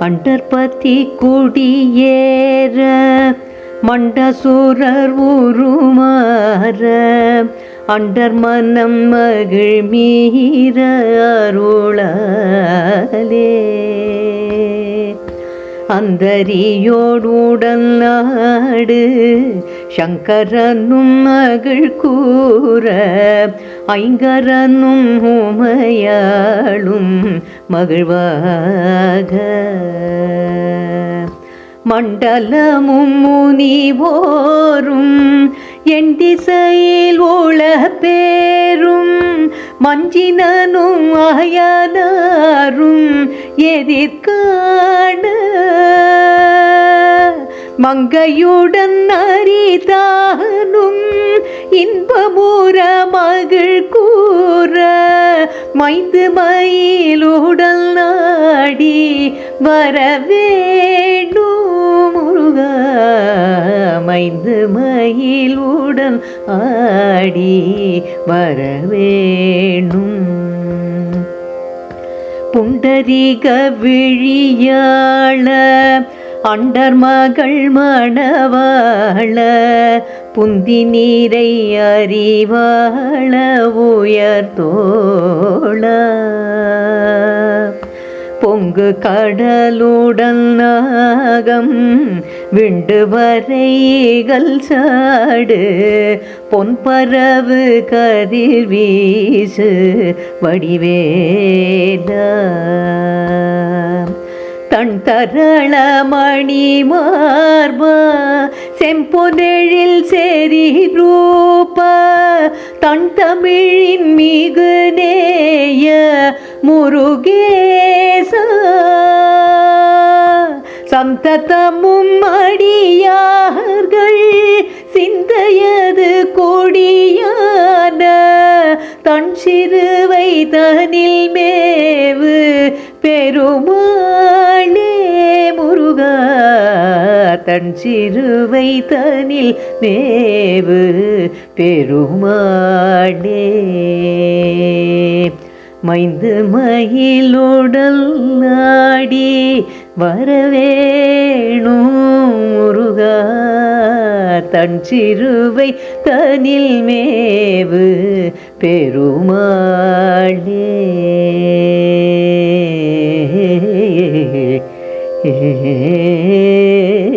அண்டர்பதி குடியேற மண்டசூரர் உருமாற அண்டர் மனம் மகிழ் மீற அருளாலே அந்தரியோடுடன் நாடு சங்கரனும் மகிழ் கூற ஐங்கரனும் உமையாளும் மகிழ்வாக மண்டலமும் முனிவோரும் என் திசையில் உள பேரும் மஞ்சினனும் அயனாரும் எதிர்காண மங்கையுடன் அரிதானும் இன்பமுற மகிழ் கூற மைந்து மயிலுடல் நாடி வரவேணும் முருகா மைந்து மயிலுடன் ஆடி வரவேணும் புண்டரிக விழியாள அண்டர் மகள் மணவாள புந்தி நீரை அறிவாள உயர்தோள பொங்கு கடலுடன் நாகம் விண்டு வரைகள் சாடு பொன்பரவு கதிர் வீசு வடிவேலா தன் தரளமணி மார்பா செம்பொனெழில் சேரி ரூப தன் தமிழின் மிகு நேய முருகேசா சந்ததமும் அடியார்கள் சிந்தையது கொடியான தன் சிறுவை தனில் மேவு பெருமாளே முருகா தன் சிறுவை தனில் மேவு பெருமாளே மைந்து மயிலுடல் நாடி வரவேணும் முருகா தன் சிறுவை தனில் மேவு பெருமாளே ஏ